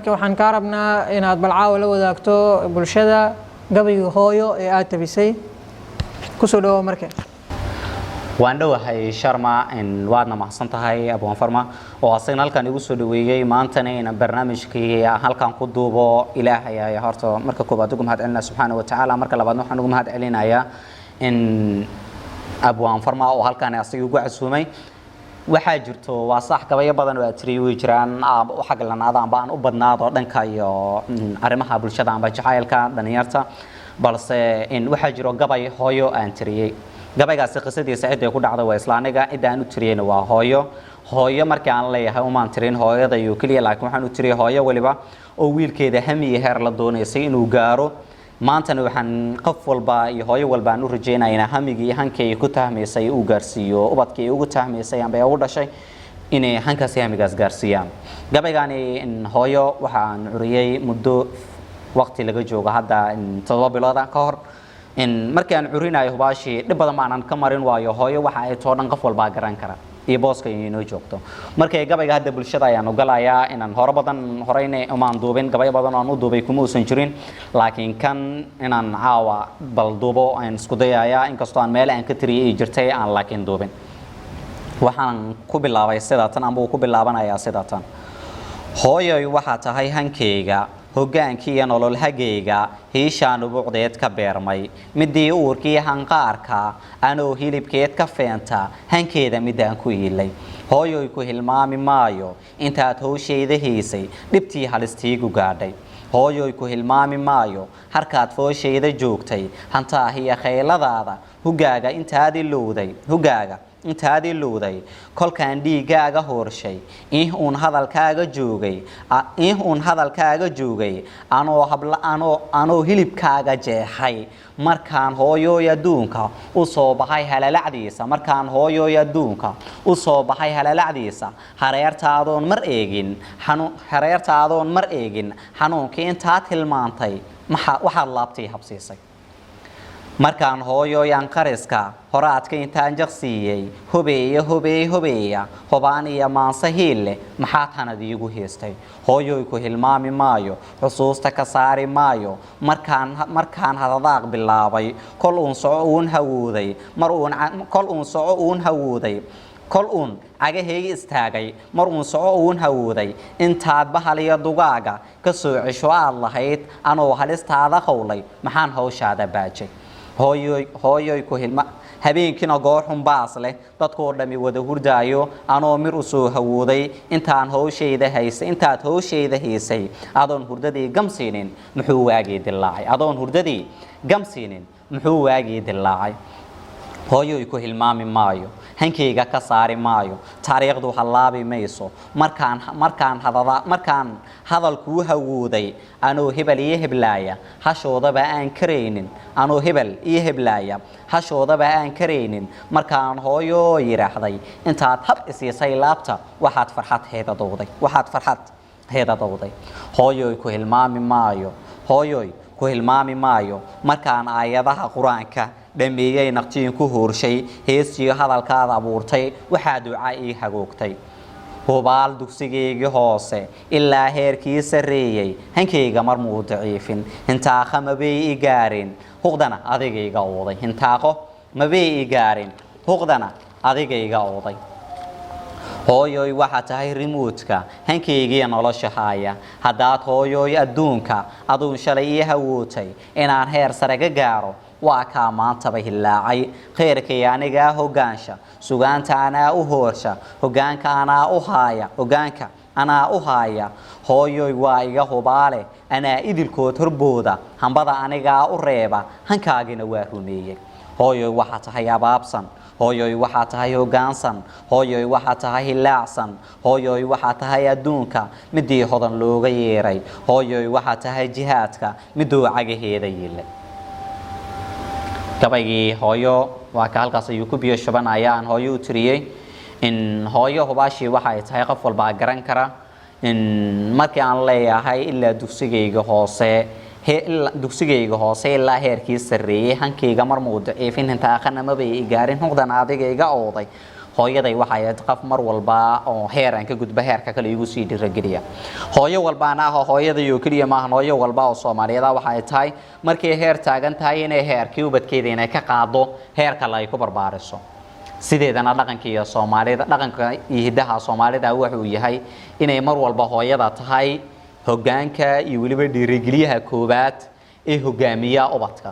marka waxaan ka rabnaa inaad balcaawa la wadaagto bulshada gabayga hooyo ee aad tabisay ku soo dhawo marka waan dhawahay Sharma in waadna mahadsan tahay Abu Farma oo asagna halkan igu soo dhaweeyay maantana in barnaamijkii halkan ku duubo Ilaahay ay horto marka koobaad ugu mahad celinaa subhanahu wa ta'ala marka labaadna waxaan ugu mahad celinayaa in Abu Farma oo halkan asaga ugu casuumay waxa jirto waa sax gabayo badan oo aad tiri way jiraan waxa galanaada aan u badnaado dhanka iyo arrimaha bulshada aan jacaylka dhalinyarta balse in waxa jiro gabay hooyo aan tiriyay gabaygaas qisadiisa cid ay ku dhacday waa islaaniga cid aan u tiriyeen waa hooyo markii aan leeyahay uma tirin hooyada iyo kaliya laakiin waxaan u tiriyay hooyo waliba oo wiilkeeda hamiye heer la doonaysay inuu gaaro maantana waxaan qof walba iyo hooyo walba aan u rajeynaynaa hamigii hankay ku tahmeysay uu gaarsiiyo ubadkii ugu tahmeysay aan bay ugu dhashay inay hankaasi hamigaas gaarsiiyaan gabaygani hooyo waxaan curiyay muddo waqti laga joogo hadda 7 bilood ka hor in markii aan curinayo hubaashi dib badan maanan ka marin waayo hooyo waxa ay too dhan qof walba garan kara iyo booska inoo joogto markay gabayga hadda bulshada ayaan ogolayaa inaan hore badan horeyne umaan duubin gabay badan oo aan u duubay kuma uusan jirin laakiin kan inaan caawa bal duubo aan isku dayayaa inkastoo aan meel aan ka tiriyay jirtay aan laakiin duubin waxaan ku bilaabay sidatan ama ku bilaabanayaa sidatan hooyo waxa tahay hankeyga hogaankii nolol hageyga hiishaan ubuuqdeed ka beermay midii uurkii hanqaarka anoo hilibkeed ka feenta hankeeda midaan ku iilay hooyo ku hilmaami maayo intaad howsheeda heysay dhibtii halistiigu gaadhay hooyo ku hilmaami maayo harkaad foosheeda joogtay hantaahiya khayladaada hugaaga intaadii lowday kolkaan dhiigaaga hoorshay uun hadalkaaga joogay anoo hilibkaaga jeexay markaan hooyoy adduunka u soo baxay halalacdiisa hareertaadoon mar eegin xanuunkii intaad hilmaantay waxaad laabtay habsiisay markaan hooyoyan qariska horaadka intaan jaqsiiyay hobeeya hobaan iyo maansa hiille maxaad hanad iigu heestay hooyoy ku hilmaami maayo xusuusta ka saari maayo markaan hadadaaq bilaabay kol uun cagaheyga istaagay mar uun soco uun hawooday intaad bahal iyo dugaaga ka soo cesho aad lahayd anoo halistaada qowlay maxaan hawshaada baajay hooyoy ku hilma habeenkina goor xun baas leh dadkoo dhami wada hurdaayo anoo mir u soo hawooday intaad howshayda haysay adoon hurdadii gamsiinin muxuu waagii dilaacay hooyoy ku hilmaami maayo hankeyga ka saari maayo taariikhdu halaabi mayso markaan hadalkuu hawooday anoo hebel iyo heblaaya hashoodaba aan karaynin markaan hooyo yiraahday intaad hab isiisay laabta waxaad farxad heedadowday hooyoy ku hilmaami maayo markaan aayadaha quraanka dhameeyay naqtiin ku hoorshay heestii hadalkaada abuurtay waxa duca ii hagoogtay hubaal dugsigeega hoose ilaa heerkii sareeyay hankeyga mar muu daciifin intaaqa mabay ii gaarin huqdana adigayga ooday hooyoy waxa tahay remote-ka hankeyga nolosha haaya hadaad hooyoy adduunka aduun shalay ii hawootay inaan heer sare ka gaaro waa ka maantaba hilaacay khayrkay aniga hogaansha sugaanta anaa u hoorsha hogaanka anaa u haaya hooyoy waa iga hubaale anaa idilkood horbooda hambada anigaa u reeba hankaagina waa rumeeyay hooyoy waxa tahay abaabsan hooyoy waxa tahay hogaansan hooyoy waxa tahay hilaacsan hooyoy waxa tahay adduunka midii hodan looga yeeray hooyoy waxa tahay jihaadka midoo cagaheeda yeelay gabaygii hooyo waa ka halkaas ayuu ku biyo shubanaya aan hooyo u tiriyay in hooyo hubaashi waxa ay tahay qof walba garan kara in markii aan leeyahay ilaa dugsigayga hoose ilaa heerkii sareeyay hankeyga mar muu daciifin inta aqana mabay gaarin huqdan adigayga ooday hooyaday waxay ahayd qof mar walba oo heer aan ka gudba heerka kale igu sii dhiirigeliya hooyo walbaana ah hooyaday oo kaliya ma aha hooyo walba oo Soomaaliyeed waxay tahay markay heer taagan tahay inay heerkii ubadkeeda inay ka qaado heer kale ay ku barbaariso sideedana dhaqanka iyo Soomaalida dhaqanka iyo hidaha Soomaalida wuxuu yahay inay mar walba hooyada tahay hoggaanka iyo waliba dhiirigeliyaha koobaad ee hogaamiya ubadka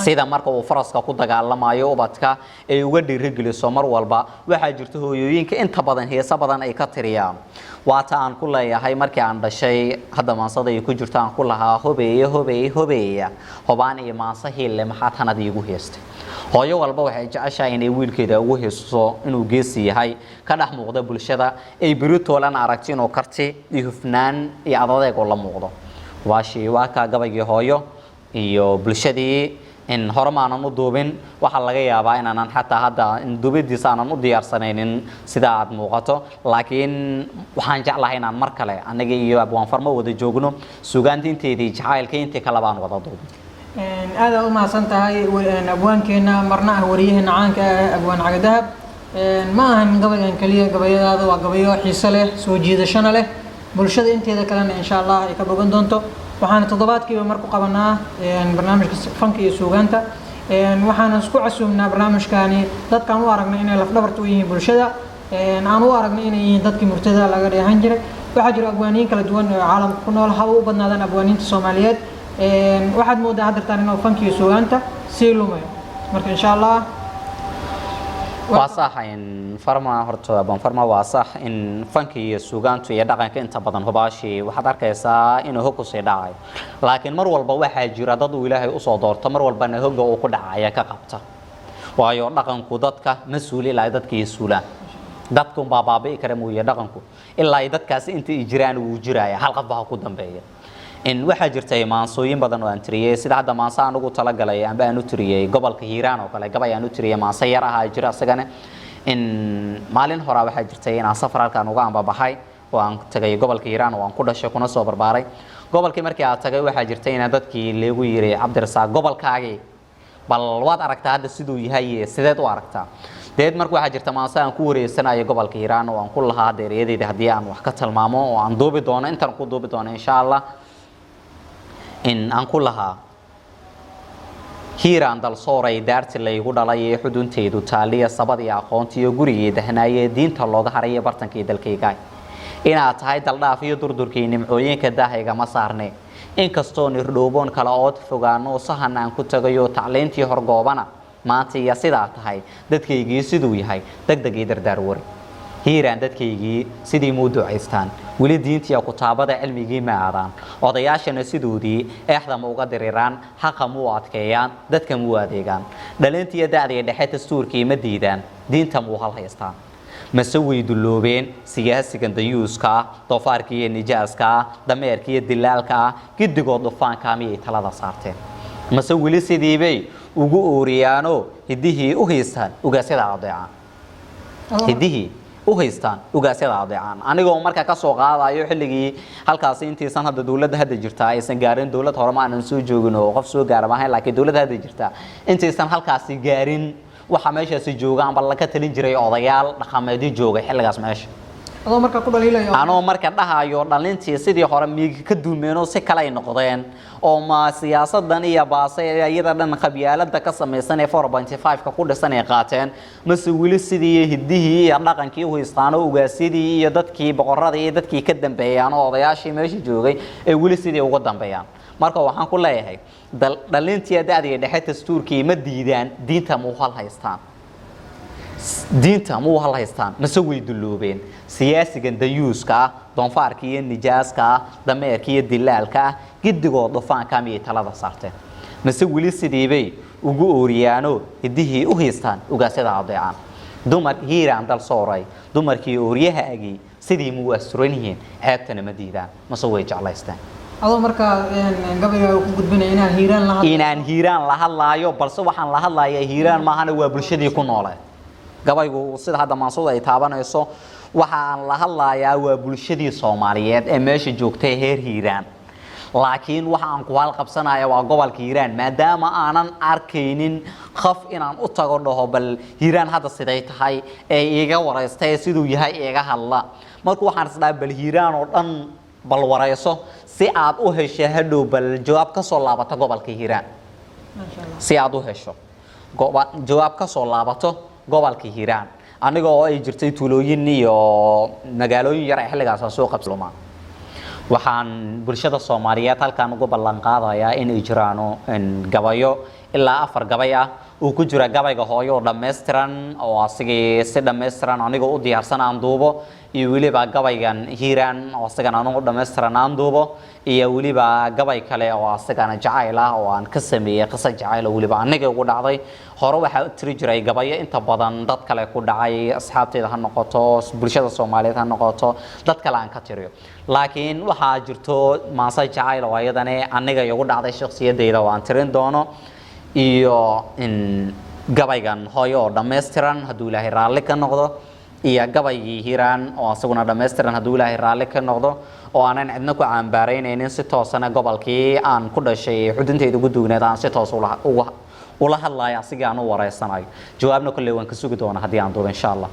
sida marka uu faraska ku dagaalamayo ubadka ay uga dhiirigeliso mar walba waxa jirta hooyooyinka inta badan heesa badan ay ka tiriyaan waata aan ku leeyahay markii aan dhashay hadda maansada ay ku jirto aan ku lahaa hobeeya hobaan iyo maansa hiille maxaa tanad iigu heestay hooyo walba waxay jeceshahay inay wiilkeeda ugu heeso inuu geesi yahay ka dhex muuqda bulshada ay biritoolan aragti inuu karti iyo hufnaan iyo adeeg oo la muuqdo waa ka gabayga hooyo iyo bulshadii in hormaanan u duubin waxa laga yaabaa inaan xataa hadda in duubidiisa aanan u diyaarsanaynin sida aad muuqato laakiin waxaan jeclahay inaan mar kale anaga iyo abwaan farmo wada joogno suugaantiinteedii jacaylka intii kala baan wada duubin aad u mahadsan tahay abwaankeena marna ah wariyaheena caanka ah abwaan Cagadahab ma ahan gabaygan kaliya gabayadaada waa gabayo xiiso leh soo jiidashana leh bulshada inteeda kalena insha Allah ay ka bogan doonto waxaan toddobaadkiiba marku qabanaa barnaamijka fanka iyo suugaanta waxaan isku casuumnaa barnaamijkaani dadkaan u aragnay inay lafdhabarta u yihiin bulshada aan u aragnay inay yihiin dadkii murtada laga dheehan jiray waxaa jira abwaaniin kala duwan oo caalamka ku nool haba u badnaadaan abwaaniinta Soomaaliyeed waxaad moodaa hadda inuu fanka iyo suugaanta sii lumayo marka insha Allah وصح إن فرما هرتو أبان فرما وصح إن فنكي السوغان تو يدعى كأنت بدن هباشي وحضر كيسا إنه هو كسيداعي لكن مر والبا واحد جرادات وإلهي أصدار تمر والبا إنه هو وقد عيا كقبته وأيو دقن كودتك مسؤولي لا يدك يسولا دتكم بابا بيكرم ويدقنكم إلا يدك كاس أنت إجران وجرايا حلقة بها قدام بيا إن واحد جرتي مانسوين بدن وانتريه سيد هذا مانسا أنا قلت لك عليه أنا بأنوتريه قبل كهيران وكلا قبل أنوتريه مانسا يراها جرا سجنة إن مالين هرا واحد جرتي أنا سفر كانوا قام ببحاي وأن تجي قبل كهيران وأن كل شيء كنا صبر باري قبل كمركي تجي واحد جرتي أنا دت كي ليجو يري عبد الرزاق قبل كاجي بل واد أركتها هذا سيدو يهاي سيدات وأركتها ديد مركو واحد جرت مانسا كوري سنة قبل كهيران وأن كل هذا ريدي ده هديان وحكت المامو وأن دوبي دونه أنت نقول دوبي دونه إن شاء الله إن أنقلها هيران دل صورة دارت اللي يقول على حدود تيدو تالية صبادي أخوانتي يقولي دهناية دين تلوغ هرية برتن كي دل كيكاي إن أتهاي دلنا في دور كي نمعوين كداهي مسارني إن كستون يردوبون كلاوت فوقانو صحن أن كتغيو تعلينتي هرقوبانا maanta iyo sidaa tahay dadkaygii siduu yahay degdeg dardaarwar hiiraan dadkaygii sidii muu ducaystaan wali diintii ku taabada cilmigii ma aadaan odayaashana sidoodii eexda ma uga diriraan xaqa mu adkeeyaan dadka mu adeegaan dhalintii daacadii dhexe dastuurkii ma diidaan diinta mu hal haystaan mase way duloobeen siyaasigan dayuuska doofaarkii nijaaska dameerkii dilaalka gidigood dhufaanka miyay talada saarteen mase wali sidii bay ugu ooriyaano hidihii u haystaan ugaasyada adeecaan hidihii u haystaan ugaasyada adeecaan anigoo marka ka soo qaadayo xilligii halkaas intiisan hadda dawladda hadda jirta aysan gaarin dawlad hore ma aanan soo joogin oo qof soo gaar ma ahayn laakiin dawladda hadda jirta intiisan halkaas gaarin waxa meeshaas joogaan bal ka talin jiray odayaal dhaqameedii joogay xilligaas meesha adoo marka ku dhaliilayo anoo marka dhahayo dhalintii sidii hore miig ka duumeeno si kale ay noqdeen oo ma siyaasadan iyo baasay iyada dhan qabyaalada ka sameeysan ee 4.5 ka ku dhisan ay qaateen mase wili sidii hidihii iyo dhaqankii u haystaan oo ugaasidii iyo dadkii boqorada iyo dadkii ka dambeeyaan oo odayaashii meesha joogay ee wili sidii uga dambeeyaan marka waxaan ku leeyahay dhalintii daacadii dhexe dastuurkii ma diidaan diinta mu hal haystaan diinta mu hal haystaan mase way duloobeen siyaasigan dayuuska doonfaarkii iyo nijaaska dameerkii iyo dilaalka gidigood dhufaanka miyay talada saarteen mase wili sidii bay ugu ooriyaano hidihii u haystaan ugaasyada adeecaan dumar hiiraan dal sooray dumarkii ooriyahaagii sidii mu asturan yihiin ceebtana ma diidaan mase way jeclaystaan adoo marka gabayga ku gudbinay inaan hiiraan la hadlaayo balse waxaan la hadlayaa hiiraan maahana waa bulshadii ku noolay gabaygu sida hadda maansuud ay taabanayso waxaan la hadlayaa waa bulshadii Soomaaliyeed ee meesha joogtay heer hiiraan laakiin waxa aan ku hal qabsanayo waa gobolka Hiiraan maadaama aanan arkaynin khaf inaan u tago dhaho bal Hiiraan hadda siday tahay ee iga wareystay sidoo yahay iga hadla markuu waxaan isdhaa bal Hiiraan oo dhan bal wareyso si aad u hesho hadhow bal jawaab ka soo laabata gobolka Hiiraan si aad u hesho jawaab ka soo laabato gobolka Hiiraan aniga oo ay jirtay tuulooyin iyo magaalooyin yar xilligaas soo qabsama waxaan bulshada Soomaaliyeed halkaan ugu ballan qaadayaa in ay jiraan gabayo ilaa 4 gabay ah oo ku jira gabayga hooyo dhameystiran oo asigii si dhameystiran aniga u diyaarsan aan duubo iyo waliba gabaygan Hiiraan oo asigana anigu dhameystiran aan duubo iyo waliba gabay kale oo asigana jacayl ah oo aan ka sameeyay qisa jacayl oo waliba aniga ugu dhacday hore waxa tiri jiray gabayo inta badan dad kale ku dhacay asxaabteeda ha noqoto bulshada Soomaaliyeed ha noqoto dad kale aan ka tiriyo laakiin waxa jirto maasa jacayl oo ayadana aniga ugu dhacday shakhsiyadeyda oo aan tirin doono iyo in gabaygan hooyo dhameystiran haduu Ilaahay raali ka noqdo iyo gabaygi Hiiraan oo asaguna dhameystiran haduu Ilaahay raali ka noqdo oo aanan cidna ku caanbaaraynaynin si toosana gobolkii aan ku dhashay xudunteeda ugu duugneed aan si toos ula hadlayo asiga aan u wareysanayo jawaabna kullee waan ka sugi doonaa hadii aan doono insha Allah